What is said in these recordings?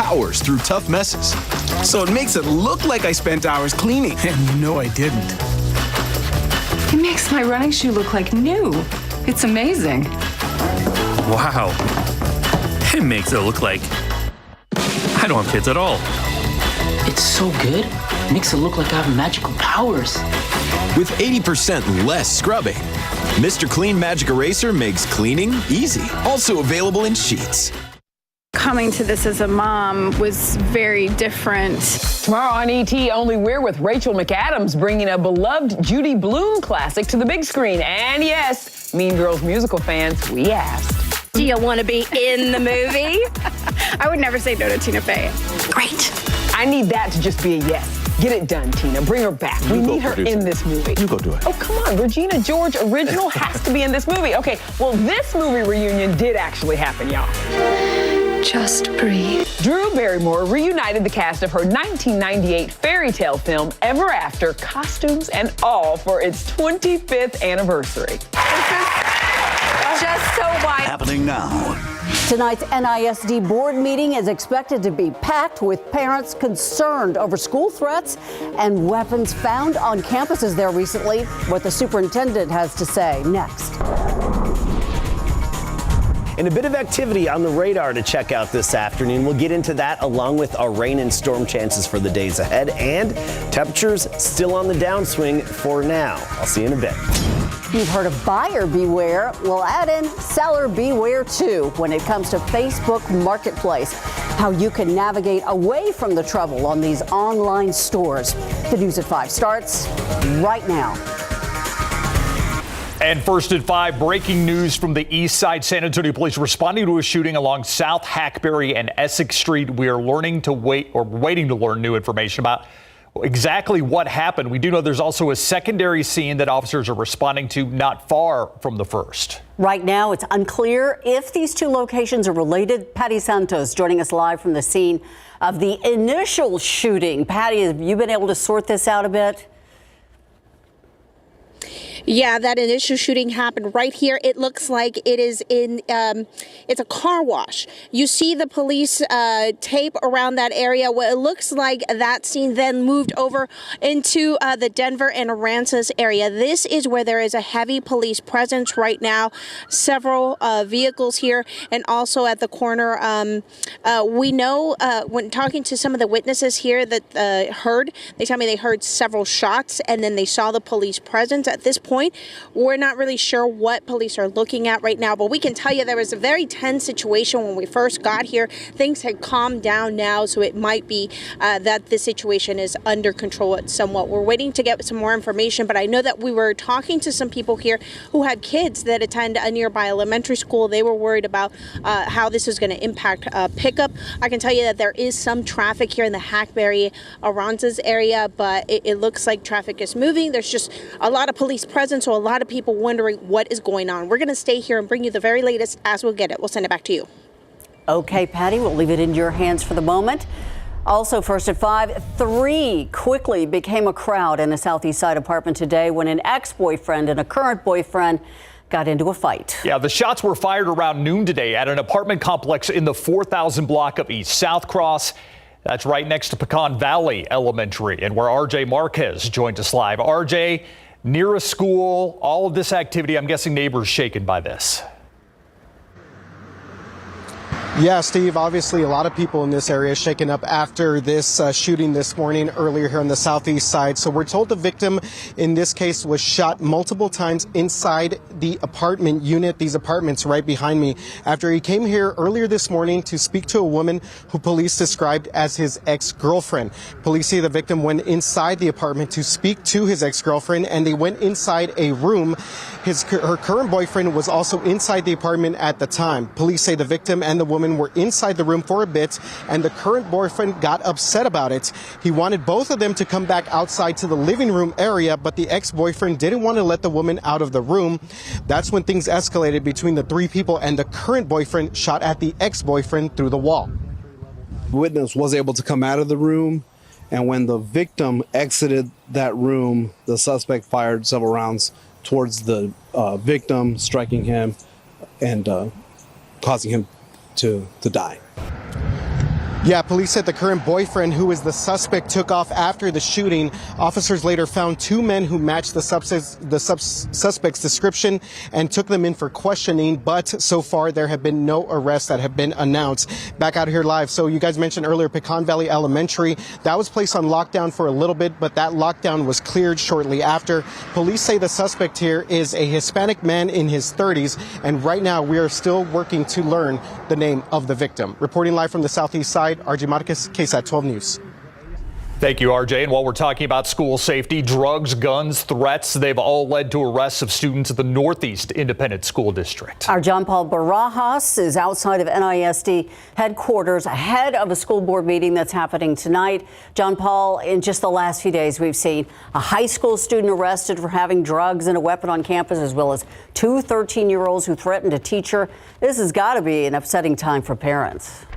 hours through tough messes. So it makes it look like I spent hours cleaning. And no, I didn't. It makes my running shoe look like new. It's amazing. Wow. It makes it look like I don't have kids at all. It's so good. It makes it look like I have magical powers. With 80% less scrubbing, Mr. Clean Magic Eraser makes cleaning easy. Also available in sheets. Coming to this as a mom was very different. Tomorrow on ET, Only We're with Rachel McAdams bringing a beloved Judy Blume classic to the big screen. And yes, Mean Girls musical fans, we asked. Do you want to be in the movie? I would never say no to Tina Fey. Great. I need that to just be a yes. Get it done, Tina. Bring her back. We need her in this movie. You go do it. Oh, come on. Regina George original has to be in this movie. Okay, well, this movie reunion did actually happen, y'all. Just breathe. Drew Barrymore reunited the cast of her 1998 fairy tale film, Ever After, costumes and all, for its 25th anniversary. Just so wide. Happening now. Tonight's NISD board meeting is expected to be packed with parents concerned over school threats and weapons found on campuses there recently. What the superintendent has to say next. And a bit of activity on the radar to check out this afternoon. We'll get into that along with our rain and storm chances for the days ahead, and temperatures still on the downswing for now. I'll see you in a bit. You've heard of buyer beware. We'll add in seller beware too when it comes to Facebook Marketplace. How you can navigate away from the trouble on these online stores. The News at 5 starts right now. And first at 5, breaking news from the east side. San Antonio police responding to a shooting along South Hackberry and Essex Street. We are waiting to learn new information about exactly what happened. We do know there's also a secondary scene that officers are responding to not far from the first. Right now, it's unclear if these two locations are related. Patty Santos joining us live from the scene of the initial shooting. Patty, have you been able to sort this out a bit? Yeah, that initial shooting happened right here. It looks like it is in, it's a car wash. You see the police tape around that area. Well, it looks like that scene then moved over into the Denver and Aransas area. This is where there is a heavy police presence right now. Several vehicles here, and also at the corner. We know when talking to some of the witnesses here that they tell me they heard several shots and then they saw the police presence. At this point, we're not really sure what police are looking at right now, but we can tell you there was a very tense situation when we first got here. Things had calmed down now, so it might be that the situation is under control somewhat. We're waiting to get some more information, but I know that we were talking to some people here who had kids that attend a nearby elementary school. They were worried about how this is going to impact pickup. I can tell you that there is some traffic here in the Hackberry, Aransas area, but it looks like traffic is moving. There's just a lot of police presence, so a lot of people wondering what is going on. We're going to stay here and bring you the very latest as we'll get it. We'll send it back to you. Okay, Patty, we'll leave it in your hands for the moment. Also, first at 5, 3 quickly became a crowd in a Southeast Side apartment today when an ex-boyfriend and a current boyfriend got into a fight. Yeah, the shots were fired around noon today at an apartment complex in the 4000 block of East South Cross. That's right next to Pecan Valley Elementary, and where RJ Marquez joined us live. RJ, near a school, all of this activity, I'm guessing neighbors shaken by this. Yeah, Steve, obviously a lot of people in this area shaken up after this shooting this morning earlier here on the Southeast Side. So we're told the victim in this case was shot multiple times inside the apartment unit, these apartments right behind me, after he came here earlier this morning to speak to a woman who police described as his ex-girlfriend. Police say the victim went inside the apartment to speak to his ex-girlfriend, and they went inside a room. Her current boyfriend was also inside the apartment at the time. Police say the victim and the woman were inside the room for a bit, and the current boyfriend got upset about it. He wanted both of them to come back outside to the living room area, but the ex-boyfriend didn't want to let the woman out of the room. That's when things escalated between the three people, and the current boyfriend shot at the ex-boyfriend through the wall. The witness was able to come out of the room, and when the victim exited that room, the suspect fired several rounds towards the victim, striking him and causing him to die. Yeah, police said the current boyfriend, who is the suspect, took off after the shooting. Officers later found two men who matched the suspect's description and took them in for questioning. But so far, there have been no arrests that have been announced. Back out here live. So you guys mentioned earlier Pecan Valley Elementary. That was placed on lockdown for a little bit, but that lockdown was cleared shortly after. Police say the suspect here is a Hispanic man in his 30s. And right now, we are still working to learn the name of the victim. Reporting live from the southeast side, RJ Marquez, KSAT 12 News. Thank you, RJ. And while we're talking about school safety, drugs, guns, threats, they've all led to arrests of students at the Northeast Independent School District. Our John Paul Barajas is outside of NISD headquarters ahead of a school board meeting that's happening tonight. John Paul, in just the last few days, we've seen a high school student arrested for having drugs and a weapon on campus, as well as two 13-year-olds who threatened a teacher. This has got to be an upsetting time for parents.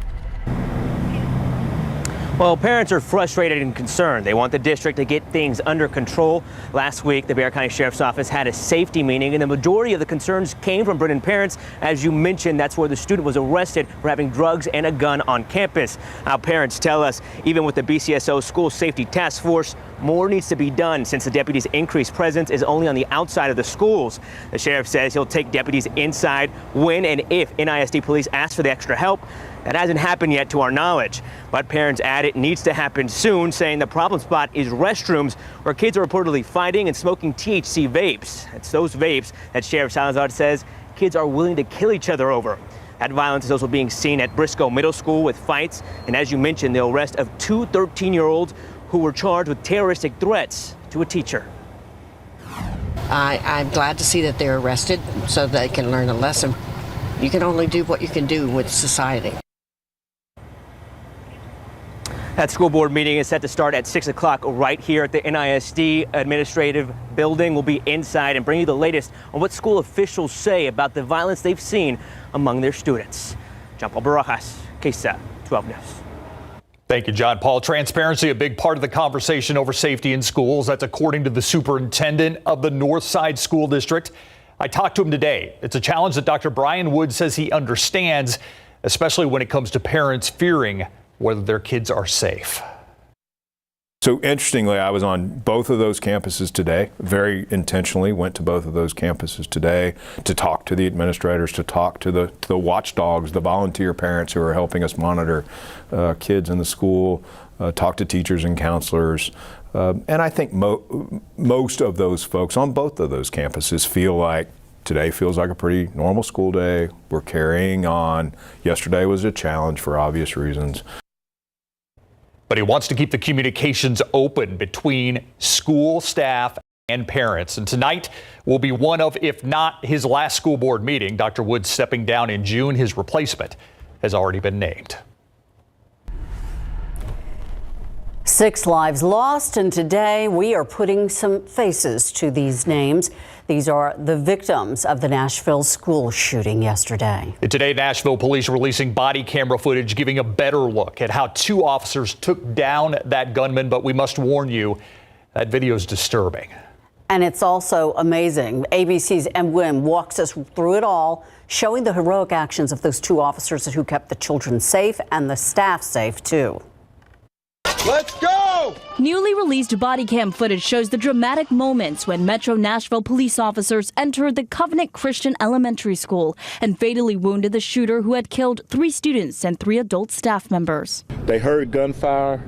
Well, parents are frustrated and concerned. They want the district to get things under control. Last week, the Bexar County Sheriff's Office had a safety meeting, and the majority of the concerns came from Brennan parents. As you mentioned, that's where the student was arrested for having drugs and a gun on campus. Now, parents tell us, even with the BCSO School Safety Task Force, more needs to be done since the deputies' increased presence is only on the outside of the schools. The sheriff says he'll take deputies inside when and if NISD police ask for the extra help. That hasn't happened yet to our knowledge, but parents add it needs to happen soon, saying the problem spot is restrooms where kids are reportedly fighting and smoking THC vapes. It's those vapes that Sheriff Salazar says kids are willing to kill each other over. That violence is also being seen at Briscoe Middle School with fights, and as you mentioned, the arrest of two 13-year-olds who were charged with terroristic threats to a teacher. I'm glad to see that they're arrested so they can learn a lesson. You can only do what you can do with society. That school board meeting is set to start at 6 o'clock right here at the NISD administrative building. We'll be inside and bring you the latest on what school officials say about the violence they've seen among their students. John Paul Barajas, KSAT 12 News. Thank you, John Paul. Transparency, a big part of the conversation over safety in schools. That's according to the superintendent of the Northside School District. I talked to him today. It's a challenge that Dr. Brian Wood says he understands, especially when it comes to parents fearing whether their kids are safe. So interestingly, I was on both of those campuses today, very intentionally went to both of those campuses today to talk to the administrators, to talk to the watchdogs, the volunteer parents who are helping us monitor kids in the school, talk to teachers and counselors. And I think most of those folks on both of those campuses feel like today feels like a pretty normal school day. We're carrying on. Yesterday was a challenge for obvious reasons. But he wants to keep the communications open between school staff and parents. And tonight will be one of, if not his last school board meeting. Dr. Wood stepping down in June. His replacement has already been named. 6 lives lost, and today we are putting some faces to these names. These are the victims of the Nashville school shooting yesterday. Today, Nashville police releasing body camera footage giving a better look at how 2 officers took down that gunman. But we must warn you, that video is disturbing. And it's also amazing. ABC's M. Wim walks us through it all, showing the heroic actions of those 2 officers who kept the children safe and the staff safe, too. Let's go! Newly released body cam footage shows the dramatic moments when Metro Nashville police officers entered the Covenant Christian Elementary School and fatally wounded the shooter who had killed 3 students and 3 adult staff members. They heard gunfire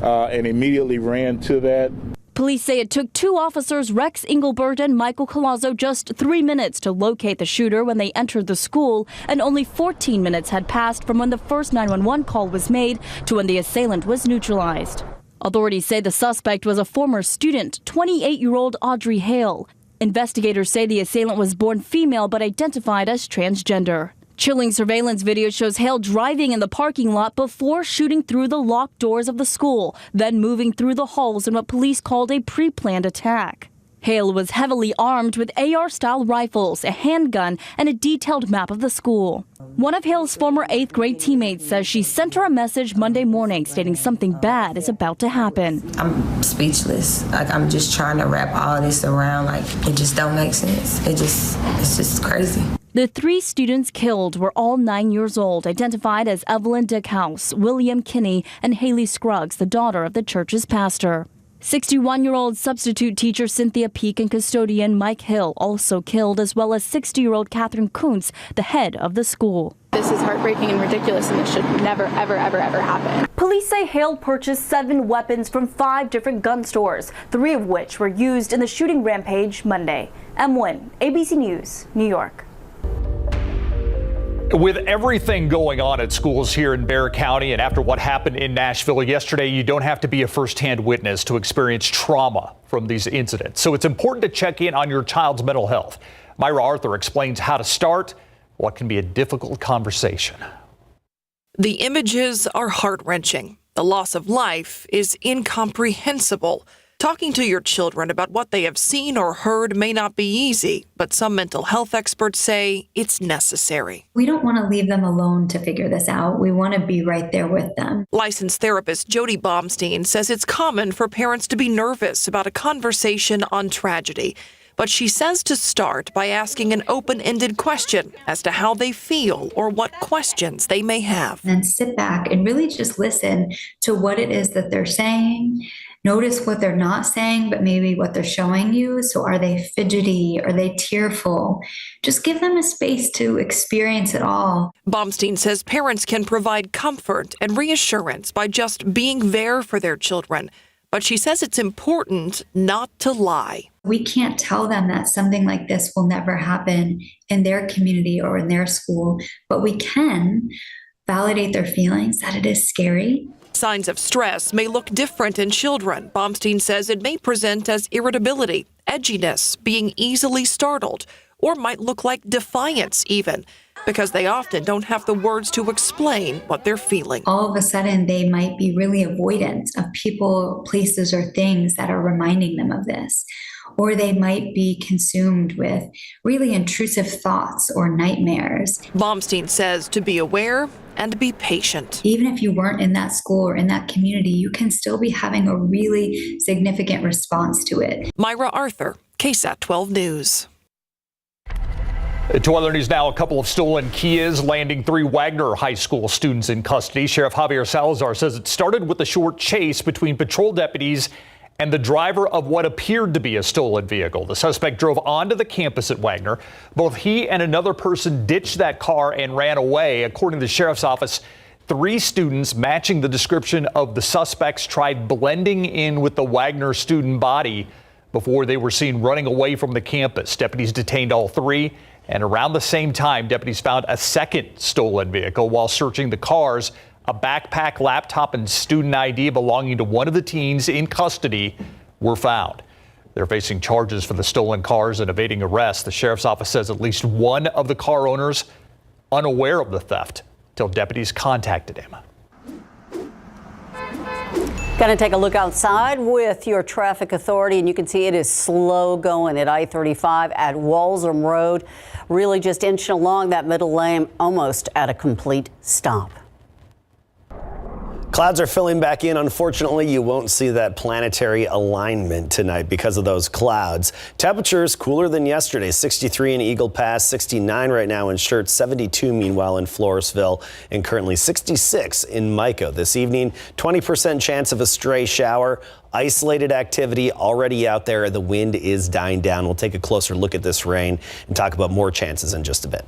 and immediately ran to that. Police say it took 2 officers, Rex Engelbert and Michael Colazzo, just 3 minutes to locate the shooter when they entered the school, and only 14 minutes had passed from when the first 911 call was made to when the assailant was neutralized. Authorities say the suspect was a former student, 28-year-old Audrey Hale. Investigators say the assailant was born female but identified as transgender. Chilling surveillance video shows Hale driving in the parking lot before shooting through the locked doors of the school, then moving through the halls in what police called a pre-planned attack. Hale was heavily armed with AR-style rifles, a handgun, and a detailed map of the school. One of Hale's former 8th grade teammates says she sent her a message Monday morning stating something bad is about to happen. I'm speechless. Like, I'm just trying to wrap all this around. Like, it just don't make sense. It's just crazy. The 3 students killed were all 9 years old, identified as Evelyn Dickhouse, William Kinney, and Haley Scruggs, the daughter of the church's pastor. 61-year-old substitute teacher Cynthia Peak and custodian Mike Hill also killed, as well as 60-year-old Catherine Kuntz, the head of the school. This is heartbreaking and ridiculous, and this should never, ever, ever, ever happen. Police say Hale purchased 7 weapons from 5 different gun stores, 3 of which were used in the shooting rampage Monday. M. Nguyen, ABC News, New York. With everything going on at schools here in Bexar County and after what happened in Nashville yesterday, you don't have to be a first-hand witness to experience trauma from these incidents. So it's important to check in on your child's mental health. Myra Arthur explains how to start what can be a difficult conversation. The images are heart-wrenching. The loss of life is incomprehensible. Talking to your children about what they have seen or heard may not be easy, but some mental health experts say it's necessary. We don't want to leave them alone to figure this out. We want to be right there with them. Licensed therapist Jody Baumstein says it's common for parents to be nervous about a conversation on tragedy. But she says to start by asking an open-ended question as to how they feel or what questions they may have. And then sit back and really just listen to what it is that they're saying. Notice what they're not saying, but maybe what they're showing you. So are they fidgety? Are they tearful? Just give them a space to experience it all. Baumstein says parents can provide comfort and reassurance by just being there for their children. But she says it's important not to lie. We can't tell them that something like this will never happen in their community or in their school, but we can validate their feelings that it is scary. Signs of stress may look different in children. Baumstein says it may present as irritability, edginess, being easily startled, or might look like defiance even, because they often don't have the words to explain what they're feeling. All of a sudden, they might be really avoidant of people, places, or things that are reminding them of this. Or they might be consumed with really intrusive thoughts or nightmares. Baumstein says to be aware and be patient. Even if you weren't in that school or in that community, you can still be having a really significant response to it. Myra Arthur, KSAT 12 News. To other news now, a couple of stolen Kias landing 3 Wagner High School students in custody. Sheriff Javier Salazar says it started with a short chase between patrol deputies and the driver of what appeared to be a stolen vehicle. The suspect drove onto the campus at Wagner. Both he and another person ditched that car and ran away. According to the sheriff's office, 3 students matching the description of the suspects tried blending in with the Wagner student body before they were seen running away from the campus. Deputies detained all 3. And around the same time, deputies found a second stolen vehicle while searching the cars. A backpack, laptop, and student ID belonging to one of the teens in custody were found. They're facing charges for the stolen cars and evading arrest. The sheriff's office says at least one of the car owners unaware of the theft till deputies contacted him. Going to take a look outside with your traffic authority, and you can see it is slow going at I-35 at Walsham Road. Really just inching along that middle lane, almost at a complete stop. Clouds are filling back in. Unfortunately, you won't see that planetary alignment tonight because of those clouds. Temperatures cooler than yesterday. 63 in Eagle Pass, 69 right now in Schertz, 72 meanwhile in Floresville, and currently 66 in Mico. This evening, 20% chance of a stray shower. Isolated activity already out there. The wind is dying down. We'll take a closer look at this rain and talk about more chances in just a bit.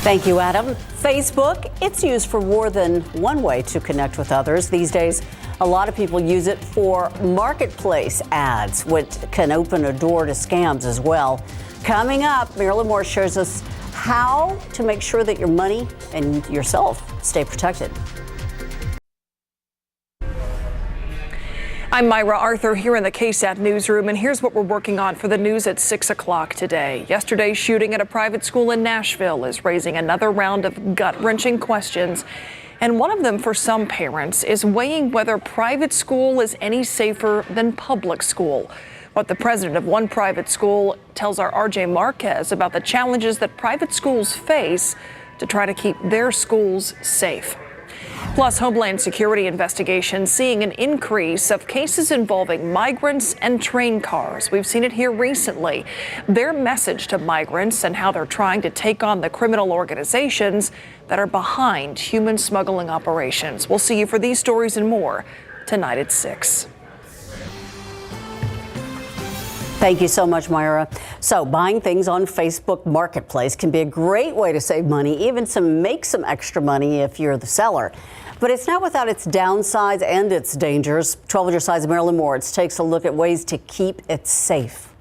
Thank you, Adam. Facebook, it's used for more than one way to connect with others. These days, a lot of people use it for marketplace ads, which can open a door to scams as well. Coming up, Marilyn Moore shows us how to make sure that your money and yourself stay protected. I'm Myra Arthur here in the KSAT newsroom, and here's what we're working on for the news at 6 o'clock today. Yesterday's shooting at a private school in Nashville is raising another round of gut-wrenching questions. And one of them for some parents is weighing whether private school is any safer than public school. What the president of one private school tells our RJ Marquez about the challenges that private schools face to try to keep their schools safe. Plus, Homeland Security investigations seeing an increase of cases involving migrants and train cars. We've seen it here recently. Their message to migrants and how they're trying to take on the criminal organizations that are behind human smuggling operations. We'll see you for these stories and more tonight at 6. Thank you so much, Myra. So buying things on Facebook Marketplace can be a great way to save money, even to make some extra money if you're the seller. But it's not without its downsides and its dangers. 12 on your side's Marilyn Moritz takes a look at ways to keep it safe.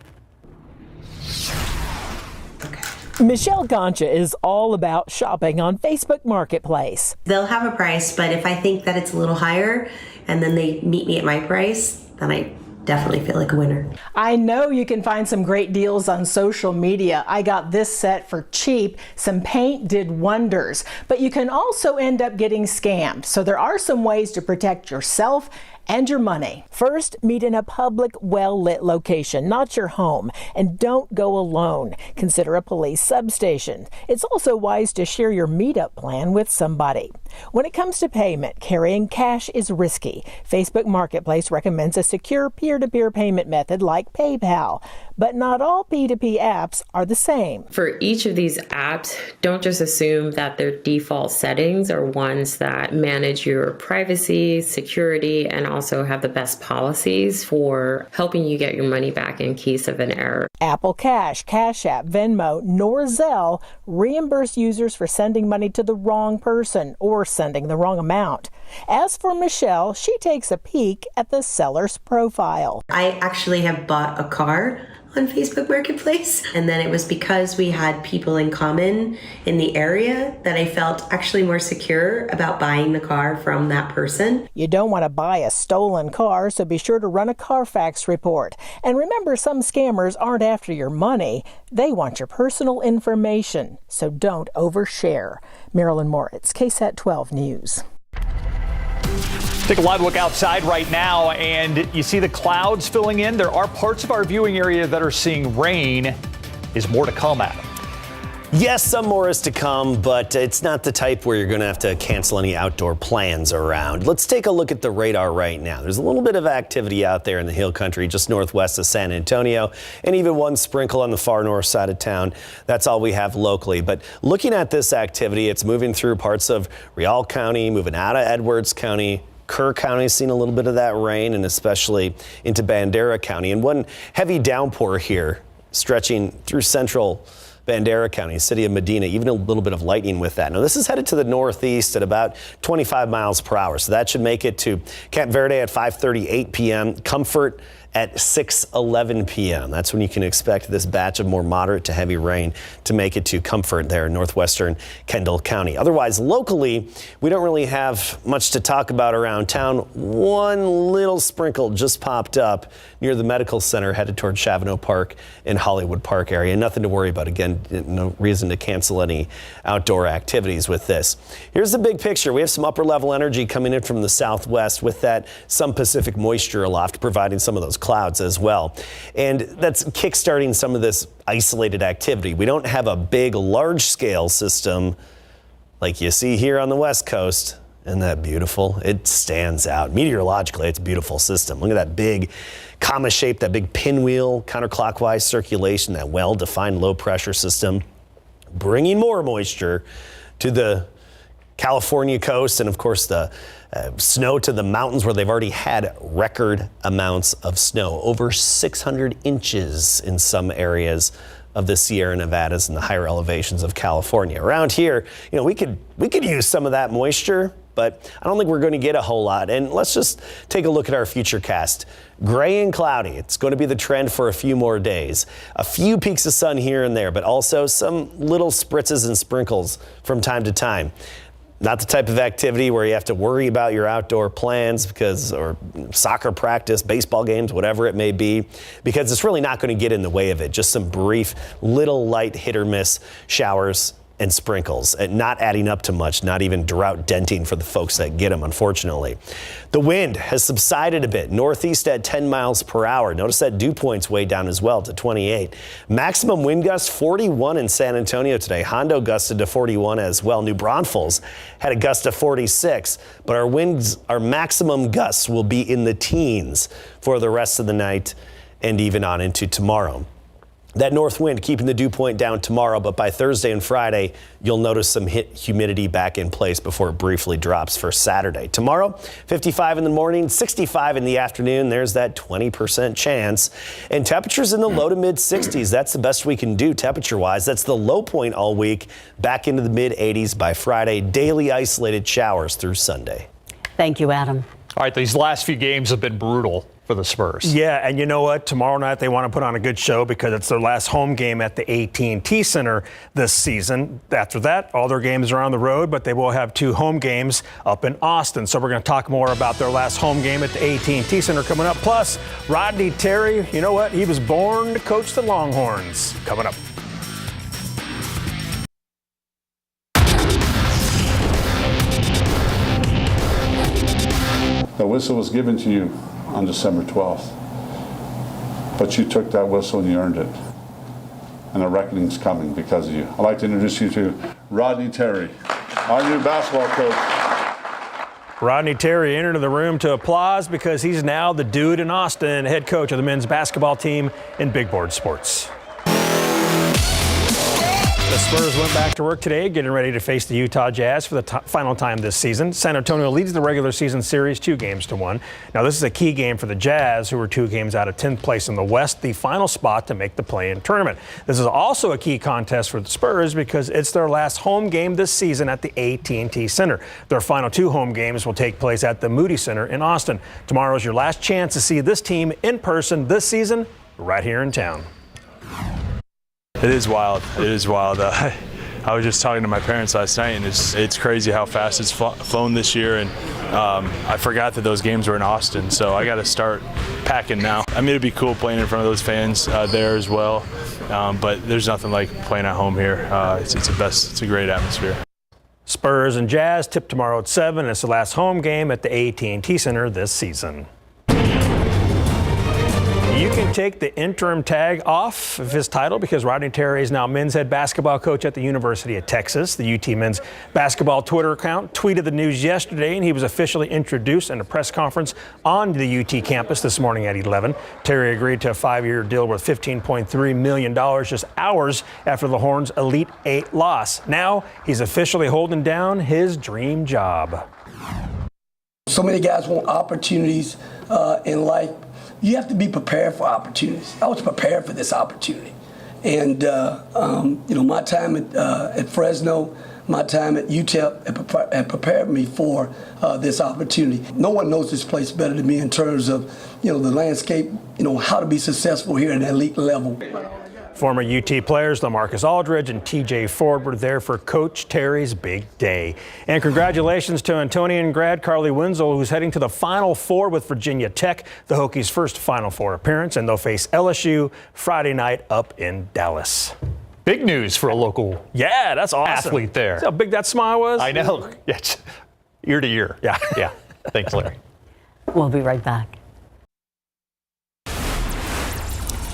Michelle Concha is all about shopping on Facebook Marketplace. They'll have a price, but if I think that it's a little higher and then they meet me at my price, then I definitely feel like a winner. I know you can find some great deals on social media. I got this set for cheap. Some paint did wonders, but you can also end up getting scammed. So there are some ways to protect yourself and your money. First, meet in a public, well-lit location, not your home. And don't go alone. Consider a police substation. It's also wise to share your meetup plan with somebody. When it comes to payment, carrying cash is risky. Facebook Marketplace recommends a secure peer-to-peer payment method like PayPal. But not all P2P apps are the same. For each of these apps, don't just assume that their default settings are ones that manage your privacy, security, and also have the best policies for helping you get your money back in case of an error. Apple Cash, Cash App, Venmo, nor Zelle reimburse users for sending money to the wrong person or sending the wrong amount. As for Michelle, she takes a peek at the seller's profile. I actually have bought a car on Facebook Marketplace, and then it was because we had people in common in the area that I felt actually more secure about buying the car from that person. You don't want to buy a stolen car, so be sure to run a Carfax report. And remember, some scammers aren't after your money. They want your personal information, so don't overshare. Marilyn Moritz, KSAT 12 News. Take a live look outside right now, and you see the clouds filling in. There are parts of our viewing area that are seeing rain. Is more to come, Adam? Yes, some more is to come, but it's not the type where you're going to have to cancel any outdoor plans around. Let's take a look at the radar right now. There's a little bit of activity out there in the hill country just northwest of San Antonio, and even one sprinkle on the far north side of town. That's all we have locally. But looking at this activity, it's moving through parts of Real County, moving out of Edwards County. Kerr County's seen a little bit of that rain, and especially into Bandera County. And one heavy downpour here stretching through central Bandera County, city of Medina, even a little bit of lightning with that. Now, this is headed to the northeast at about 25 miles per hour. So that should make it to Camp Verde at 5:38 p.m., Comfort at 6:11 p.m. That's when you can expect this batch of more moderate to heavy rain to make it to Comfort there in northwestern Kendall County. Otherwise, locally, we don't really have much to talk about around town. One little sprinkle just popped up near the medical center headed toward Chavano Park and Hollywood Park area. Nothing to worry about. Again, no reason to cancel any outdoor activities with this. Here's the big picture. We have some upper level energy coming in from the southwest with that some Pacific moisture aloft, providing some of those clouds as well. And that's kickstarting some of this isolated activity. We don't have a big, large scale system like you see here on the West Coast. Isn't that beautiful? It stands out. Meteorologically, it's a beautiful system. Look at that big comma shape, that big pinwheel, counterclockwise circulation, that well-defined low pressure system, bringing more moisture to the California coast and, of course, the snow to the mountains where they've already had record amounts of snow, over 600 inches in some areas of the Sierra Nevadas and the higher elevations of California. Around here, we could use some of that moisture, but I don't think we're going to get a whole lot. And let's just take a look at our futurecast. Gray and cloudy. It's going to be the trend for a few more days. A few peaks of sun here and there, but also some little spritzes and sprinkles from time to time. Not the type of activity where you have to worry about your outdoor plans or soccer practice, baseball games, whatever it may be, because it's really not going to get in the way of it. Just some brief little light hit or miss showers and sprinkles, and not adding up to much, not even drought denting for the folks that get them, unfortunately. The wind has subsided a bit, northeast at 10 miles per hour. Notice that dew point's way down as well to 28. Maximum wind gust 41 in San Antonio today. Hondo gusted to 41 as well. New Braunfels had a gust of 46, but our maximum gusts will be in the teens for the rest of the night and even on into tomorrow. That north wind keeping the dew point down tomorrow, but by Thursday and Friday, you'll notice some humidity back in place before it briefly drops for Saturday. Tomorrow, 55 in the morning, 65 in the afternoon. There's that 20% chance. And temperatures in the low to mid 60s. That's the best we can do temperature-wise. That's the low point all week, back into the mid 80s by Friday. Daily isolated showers through Sunday. Thank you, Adam. All right, these last few games have been brutal for the Spurs. Yeah, and you know what? Tomorrow night they want to put on a good show because it's their last home game at the AT&T Center this season. After that, all their games are on the road, but they will have 2 home games up in Austin. So we're going to talk more about their last home game at the AT&T Center coming up. Plus, Rodney Terry, you know what? He was born to coach the Longhorns. Coming up. The whistle was given to you on December 12th, but you took that whistle and you earned it. And a reckoning's coming because of you. I'd like to introduce you to Rodney Terry, our new basketball coach. Rodney Terry entered the room to applause because he's now the dude in Austin, head coach of the men's basketball team in big board sports. The Spurs went back to work today, getting ready to face the Utah Jazz for the final time this season. San Antonio leads the regular season series 2-1. Now, this is a key game for the Jazz, who are 2 games out of 10th place in the West, the final spot to make the play-in tournament. This is also a key contest for the Spurs because it's their last home game this season at the AT&T Center. Their final 2 home games will take place at the Moody Center in Austin. Tomorrow is your last chance to see this team in person this season, right here in town. It is wild. It is wild. I was just talking to my parents last night, and it's crazy how fast it's flown this year. And I forgot that those games were in Austin, so I got to start packing now. I mean, it'd be cool playing in front of those fans there as well, but there's nothing like playing at home here. It's the best. It's a great atmosphere. Spurs and Jazz tip tomorrow at 7. It's the last home game at the AT&T Center this season. You can take the interim tag off of his title because Rodney Terry is now men's head basketball coach at the University of Texas. The UT men's basketball Twitter account tweeted the news yesterday, and he was officially introduced in a press conference on the UT campus this morning at 11. Terry agreed to a 5-year deal worth $15.3 million just hours after the Horns' Elite 8 loss. Now he's officially holding down his dream job. So many guys want opportunities in life. You have to be prepared for opportunities. I was prepared for this opportunity. And, my time at Fresno, my time at UTEP had prepared me for this opportunity. No one knows this place better than me in terms of, the landscape, how to be successful here at an elite level. Former UT players LaMarcus Aldridge and TJ Ford were there for Coach Terry's big day. And congratulations to Antonian grad Carly Wenzel, who's heading to the Final Four with Virginia Tech, the Hokies' first Final Four appearance, and they'll face LSU Friday night up in Dallas. Big news for a local that's awesome. Athlete there. See how big that smile was? I know. Yes. Ear to ear. Yeah. Yeah. Thanks, Larry. We'll be right back.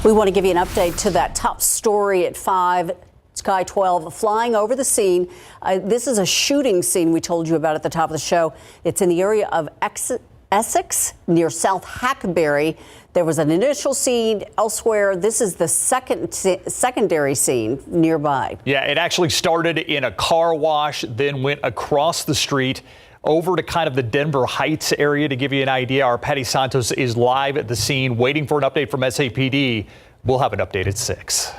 We want to give you an update to that top story at 5. Sky 12 flying over the scene. This is a shooting scene we told you about at the top of the show. It's in the area of Essex near South Hackberry. There was an initial scene elsewhere. This is the secondary scene nearby. Yeah, it actually started in a car wash, then went across the street over to kind of the Denver Heights area. To give you an idea, our Patty Santos is live at the scene waiting for an update from SAPD. We'll have an update at 6.